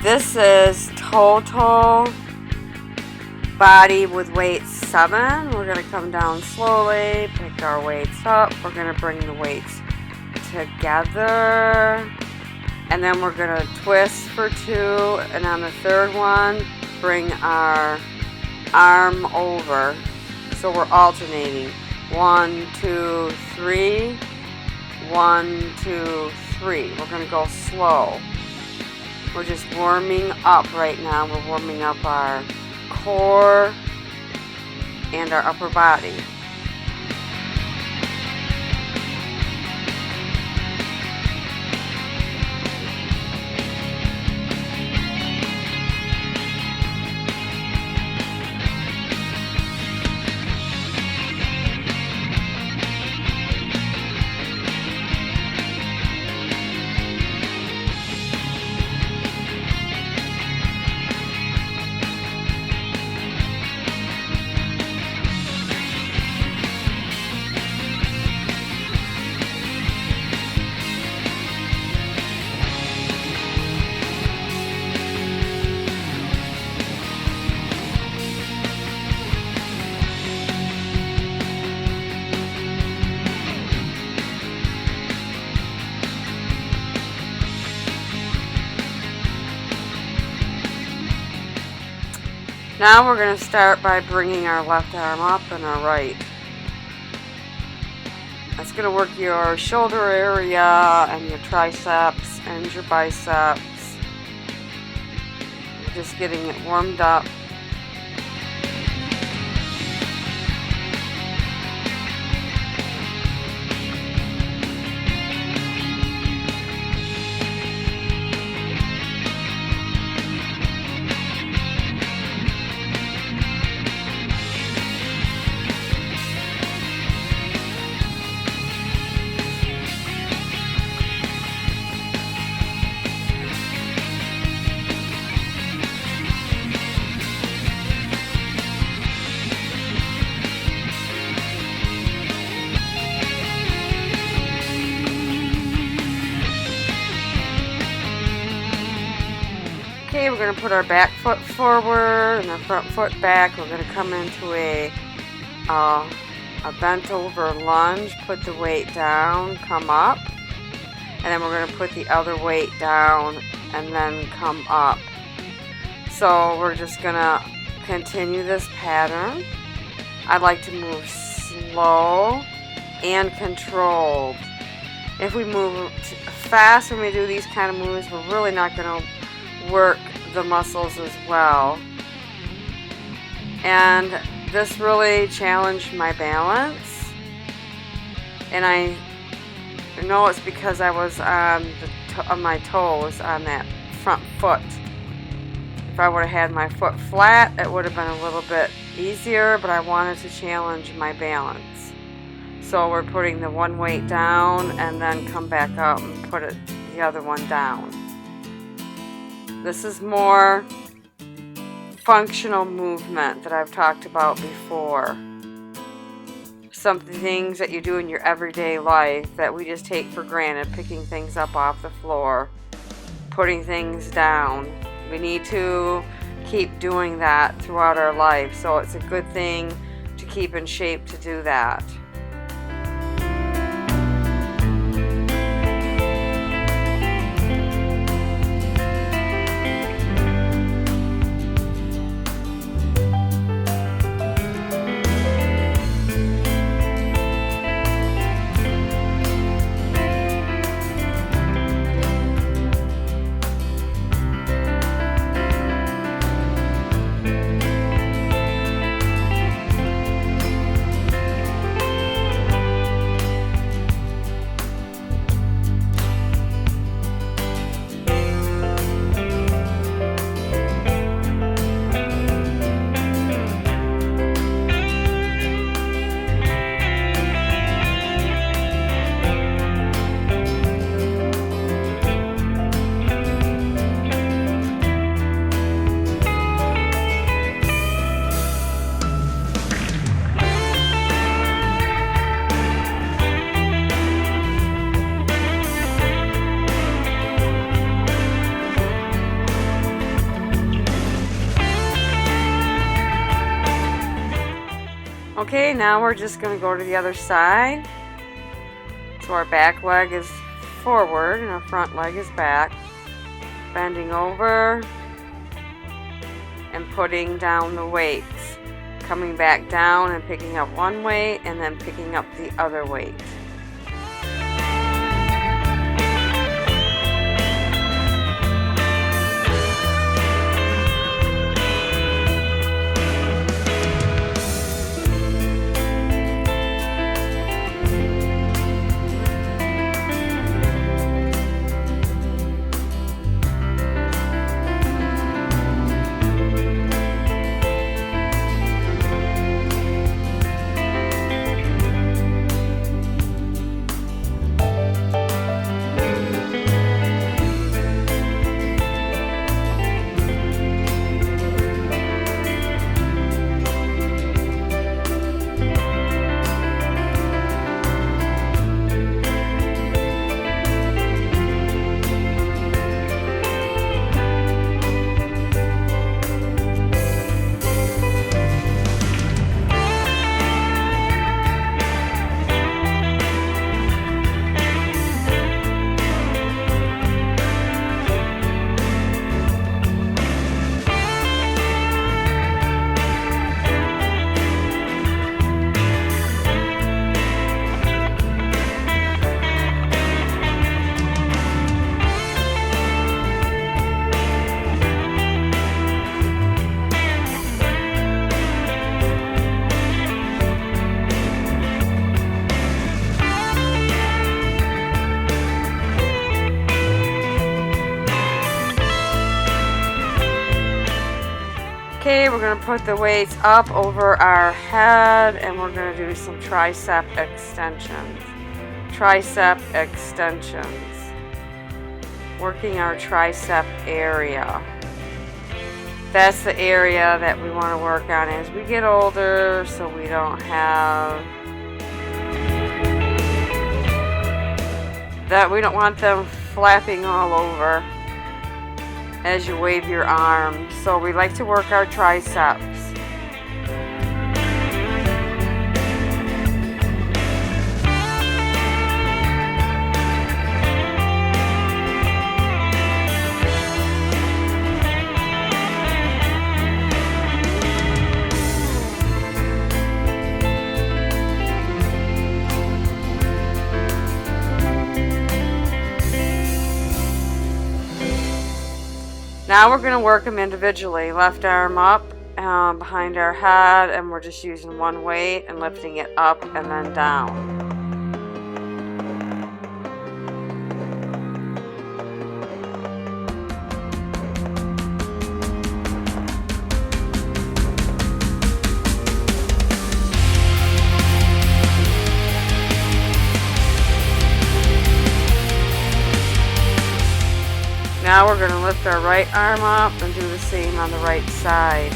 This is total body with weight 7. We're going to come down slowly, pick our weights up. We're going to bring the weights together. And then we're going to twist for 2. And on the third one, bring our arm over. So we're alternating. 1, 2, 3. 1, 2, 3. We're going to go slow. We're just warming up right now. We're warming up our core and our upper body. Now we're going to start by bringing our left arm up and our right. That's going to work your shoulder area and your triceps and your biceps. We're just getting it warmed up. Okay, we're going to put our back foot forward and our front foot back. We're going to come into a bent over lunge, put the weight down, come up, and then we're going to put the other weight down and then come up. So we're just going to continue this pattern. I'd like to move slow and controlled. If we move fast when we do these kind of moves, we're really not going to work the muscles as well. And this really challenged my balance, and I know it's because I was on my toes on that front foot. If I would have had my foot flat, it would have been a little bit easier, but I wanted to challenge my balance. So we're putting the one weight down and then come back up and put the other one down. This is more functional movement that I've talked about before. Some things that you do in your everyday life that we just take for granted, picking things up off the floor, putting things down. We need to keep doing that throughout our life, so it's a good thing to keep in shape to do that. Okay, now we're just going to go to the other side. So our back leg is forward and our front leg is back. Bending over and putting down the weights. Coming back down and picking up one weight and then picking up the other weight. Okay, we're going to put the weights up over our head and we're going to do some tricep extensions. Tricep extensions. Working our tricep area. That's the area that we want to work on as we get older, so we don't have that, we don't want them flapping all over as you wave your arms. So we like to work our triceps. Now we're going to work them individually. Left arm up behind our head, and we're just using one weight and lifting it up and then down. Now we're going to lift our right arm up and do the same on the right side.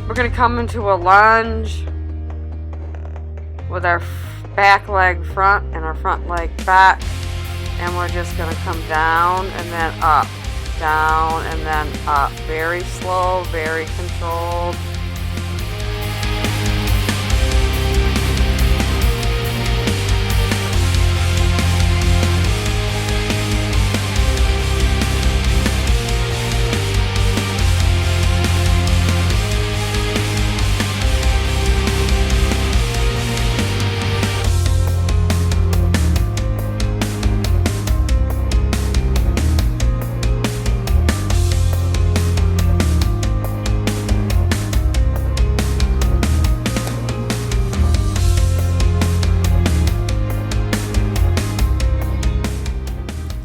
We're going to come into a lunge with our back leg front and our front leg back, and we're just going to come down and then up, down and then up. Very slow, very controlled.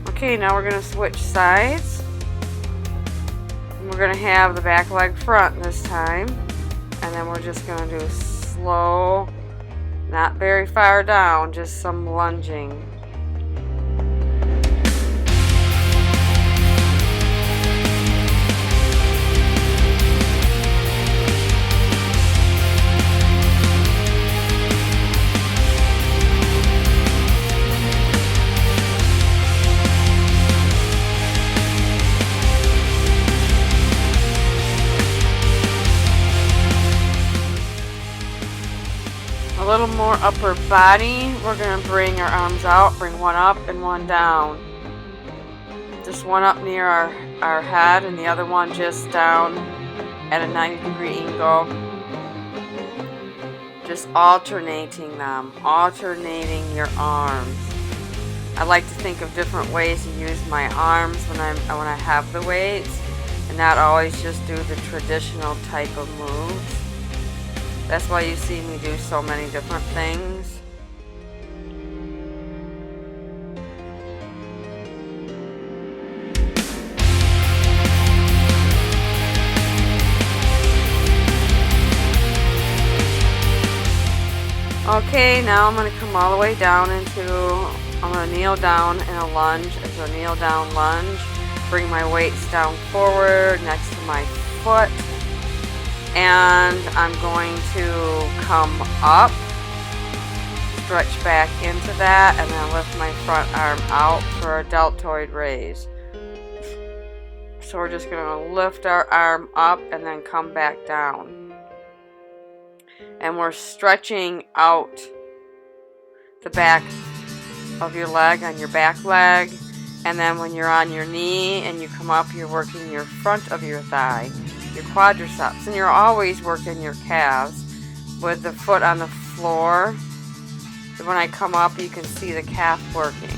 Okay, now we're going to switch sides. We're going to have the back leg front this time, and then we're just going to do slow Not very far down, just some lunging. A little more upper body. We're going to bring our arms out, bring one up and one down. Just one up near our head and the other one just down at a 90-degree angle. Just alternating them, alternating your arms. I like to think of different ways to use my arms when I have the weights, and not always just do the traditional type of moves. That's why you see me do so many different things. Okay, now I'm going to come all the way down I'm going to kneel down in a lunge, into a kneel down lunge. Bring my weights down forward next to my foot. And I'm going to come up, stretch back into that, and then lift my front arm out for a deltoid raise. So we're just going to lift our arm up and then come back down. And we're stretching out the back of your leg on your back leg. And then when you're on your knee and you come up, you're working your front of your thigh, your quadriceps, and you're always working your calves with the foot on the floor. So when I come up, you can see the calf working.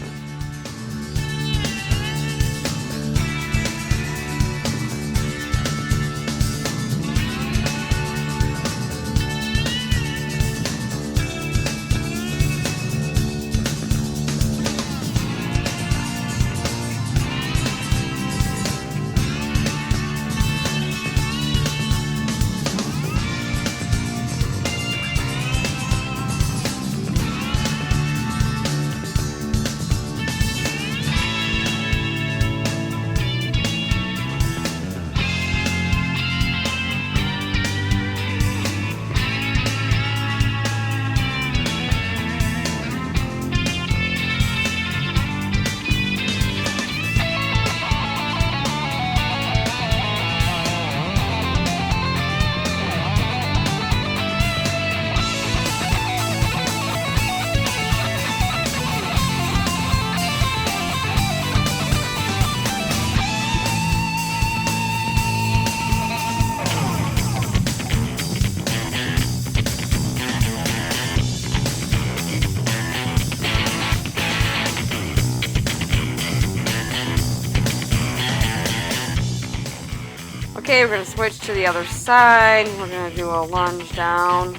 Okay, we're going to switch to the other side. We're going to do a lunge down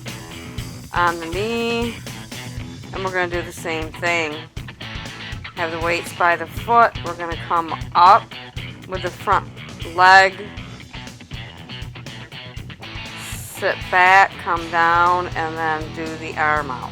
on the knee. And we're going to do the same thing. Have the weights by the foot. We're going to come up with the front leg. Sit back, come down, and then do the arm out.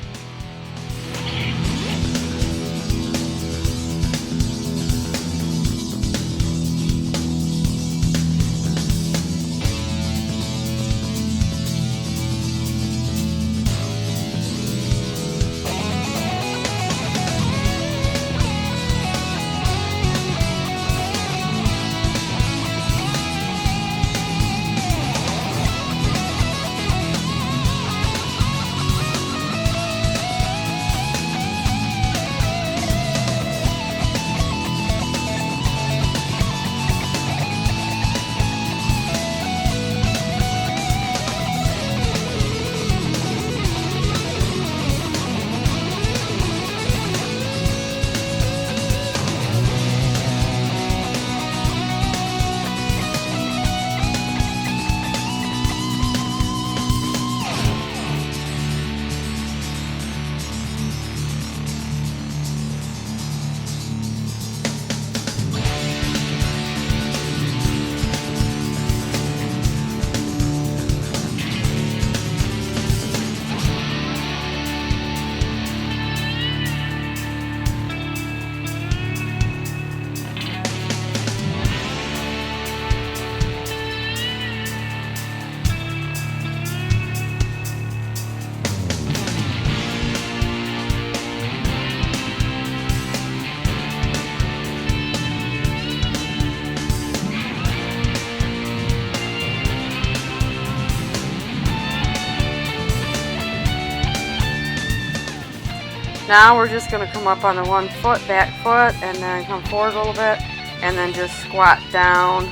Now we're just going to come up on the one foot, back foot, and then come forward a little bit, and then just squat down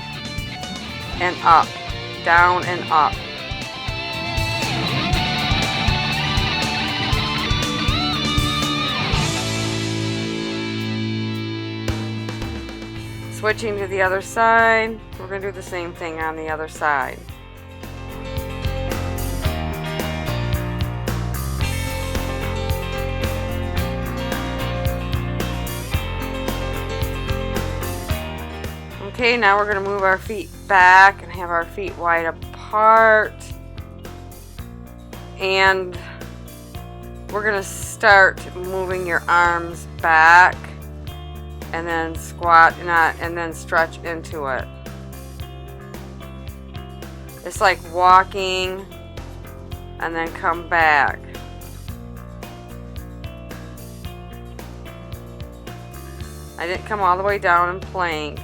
and up, down and up. Switching to the other side, we're going to do the same thing on the other side. Okay, now we're going to move our feet back and have our feet wide apart. And we're going to start moving your arms back and then squat and then stretch into it. It's like walking and then come back. I didn't come all the way down and plank.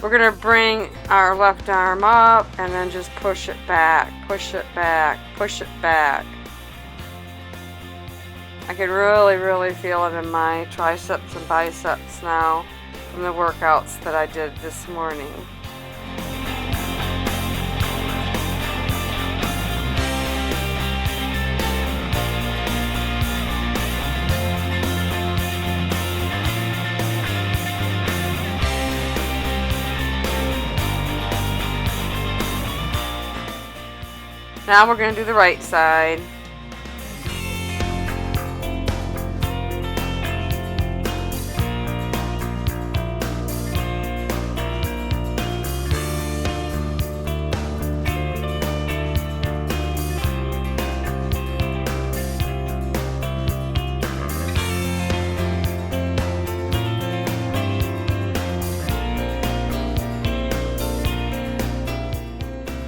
We're going to bring our left arm up and then just push it back, push it back, push it back. I can really feel it in my triceps and biceps now from the workouts that I did this morning. Now we're going to do the right side.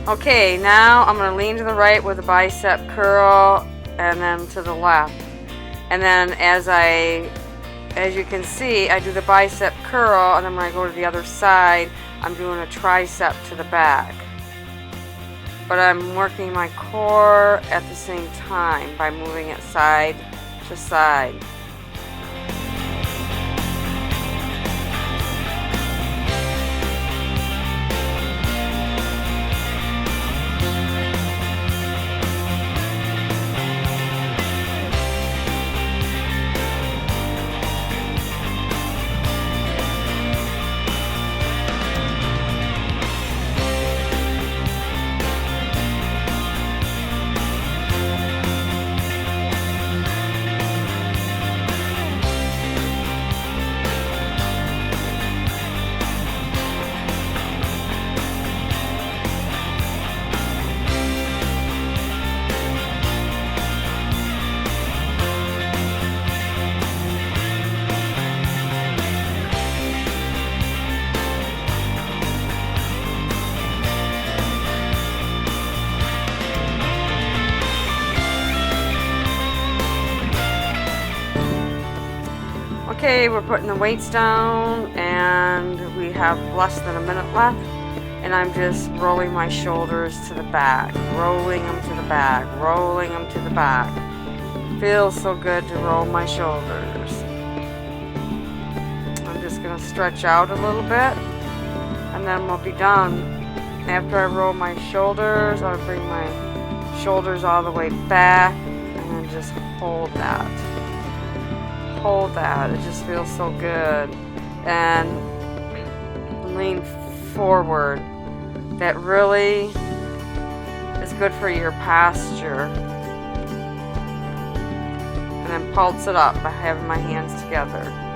Okay, now I'm going to lean to the right with a bicep curl and then to the left. And then as you can see, I do the bicep curl, and then when I go to the other side, I'm doing a tricep to the back. But I'm working my core at the same time by moving it side to side. Okay, we're putting the weights down and we have less than a minute left, and I'm just rolling my shoulders to the back, rolling them to the back, rolling them to the back. Feels so good to roll my shoulders. I'm just going to stretch out a little bit and then we'll be done. After I roll my shoulders, I'll bring my shoulders all the way back and then just hold that. Hold that. It just feels so good. And lean forward. That really is good for your posture. And then pulse it up by having my hands together.